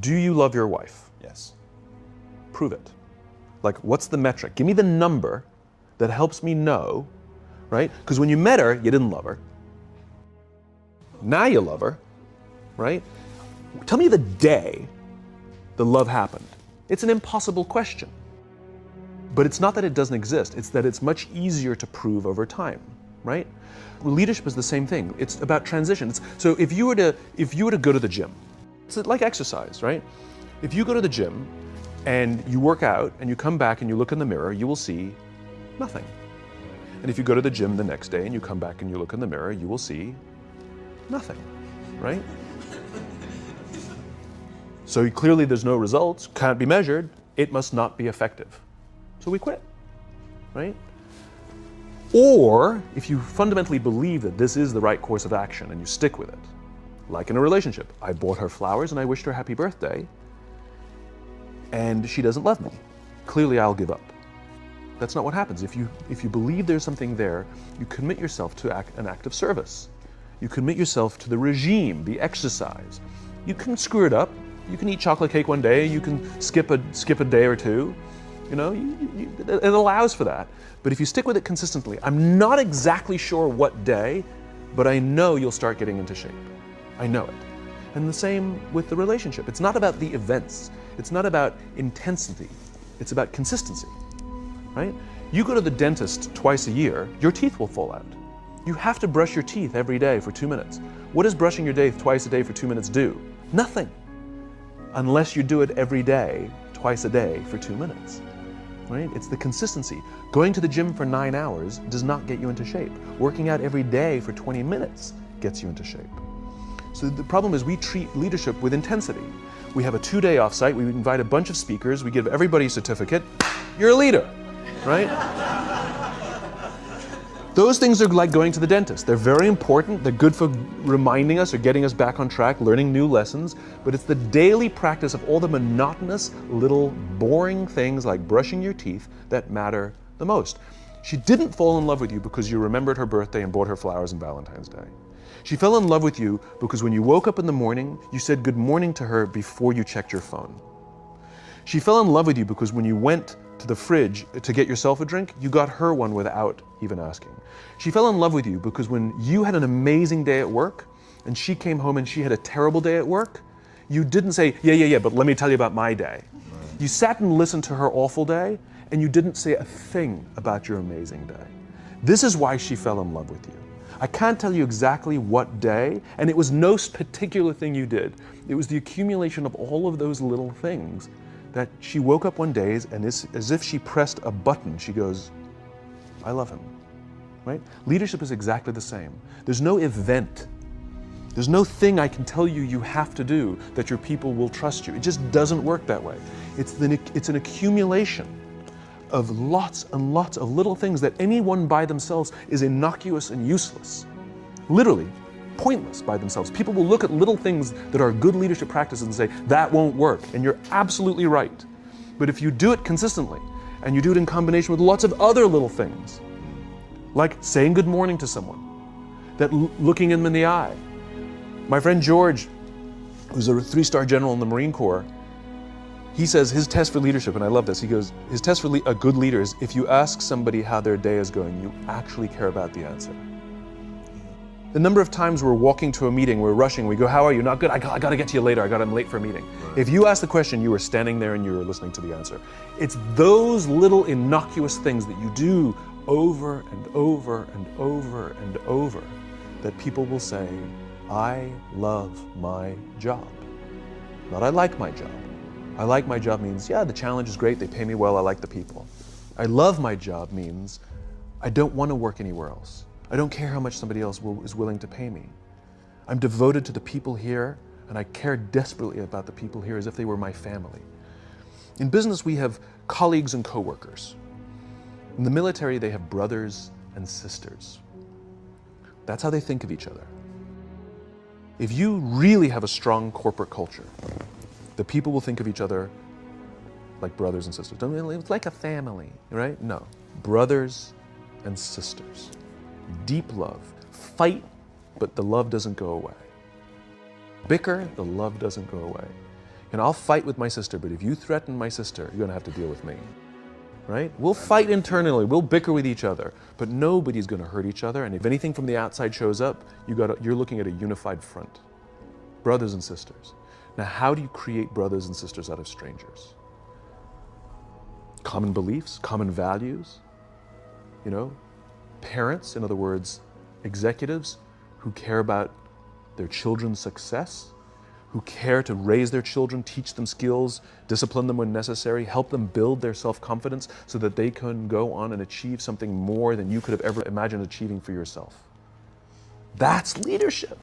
Do you love your wife? Yes. Prove it. Like, what's the metric? Give me the number that helps me know, right? Because when you met her, you didn't love her. Now you love her, right? Tell me the day the love happened. It's an impossible question. But it's not that it doesn't exist, it's that it's much easier to prove over time, right? Leadership is the same thing. It's about transitions. So if you were to go to the gym, it's like exercise, right? If you go to the gym and you work out and you come back and you look in the mirror, you will see nothing. And if you go to the gym the next day and you come back and you look in the mirror, you will see nothing, right? So clearly there's no results, can't be measured, it must not be effective. So we quit, right? Or if you fundamentally believe that this is the right course of action and you stick with it, like in a relationship, I bought her flowers and I wished her happy birthday, and she doesn't love me. Clearly I'll give up. That's not what happens. If you believe there's something there, you commit yourself to an act of service. You commit yourself to the regime, the exercise. You can screw it up. You can eat chocolate cake one day, you can skip a day or two. You know, it allows for that. But if you stick with it consistently, I'm not exactly sure what day, but I know you'll start getting into shape. I know it. And the same with the relationship. It's not about the events. It's not about intensity. It's about consistency, right? You go to the dentist twice a year, your teeth will fall out. You have to brush your teeth every day for 2 minutes. What does brushing your teeth twice a day for 2 minutes do? Nothing. Unless you do it every day, twice a day for 2 minutes, right? It's the consistency. Going to the gym for 9 hours does not get you into shape. Working out every day for 20 minutes gets you into shape. So the problem is we treat leadership with intensity. We have a 2-day offsite, we invite a bunch of speakers, we give everybody a certificate, you're a leader, right? Those things are like going to the dentist. They're very important, they're good for reminding us or getting us back on track, learning new lessons, but it's the daily practice of all the monotonous, little, boring things like brushing your teeth that matter the most. She didn't fall in love with you because you remembered her birthday and bought her flowers on Valentine's Day. She fell in love with you because when you woke up in the morning, you said good morning to her before you checked your phone. She fell in love with you because when you went to the fridge to get yourself a drink, you got her one without even asking. She fell in love with you because when you had an amazing day at work and she came home and she had a terrible day at work, you didn't say, yeah, but let me tell you about my day. You sat and listened to her awful day and you didn't say a thing about your amazing day. This is why she fell in love with you. I can't tell you exactly what day, and it was no particular thing you did. It was the accumulation of all of those little things that she woke up one day and as if she pressed a button, she goes, I love him, right? Leadership is exactly the same. There's no event. There's no thing I can tell you you have to do that your people will trust you. It just doesn't work that way. It's an accumulation of lots and lots of little things that any one by themselves is innocuous and useless. Literally, pointless by themselves. People will look at little things that are good leadership practices and say, that won't work, and you're absolutely right. But if you do it consistently, and you do it in combination with lots of other little things, like saying good morning to someone, that looking them in the eye. My friend George, who's a 3-star general in the Marine Corps, he says his test for leadership, and I love this, he goes, his test for a good leader is if you ask somebody how their day is going, you actually care about the answer. The number of times we're walking to a meeting, we're rushing, we go, how are you? Not good, I got to get to you later, I'm late for a meeting. Right. If you ask the question, you were standing there and you were listening to the answer. It's those little innocuous things that you do over and over and over and over that people will say, I love my job. Not I like my job. I like my job means, yeah, the challenge is great, they pay me well, I like the people. I love my job means, I don't want to work anywhere else. I don't care how much somebody else is willing to pay me. I'm devoted to the people here, and I care desperately about the people here as if they were my family. In business, we have colleagues and coworkers. In the military, they have brothers and sisters. That's how they think of each other. If you really have a strong corporate culture, the people will think of each other like brothers and sisters. It's like a family, right? No, brothers and sisters. Deep love. Fight, but the love doesn't go away. Bicker, the love doesn't go away. And I'll fight with my sister, but if you threaten my sister, you're going to have to deal with me. Right? We'll fight internally, we'll bicker with each other, but nobody's going to hurt each other. And if anything from the outside shows up, you're looking at a unified front. Brothers and sisters. Now, how do you create brothers and sisters out of strangers? Common beliefs, common values, parents, in other words, executives who care about their children's success, who care to raise their children, teach them skills, discipline them when necessary, help them build their self-confidence so that they can go on and achieve something more than you could have ever imagined achieving for yourself. That's leadership.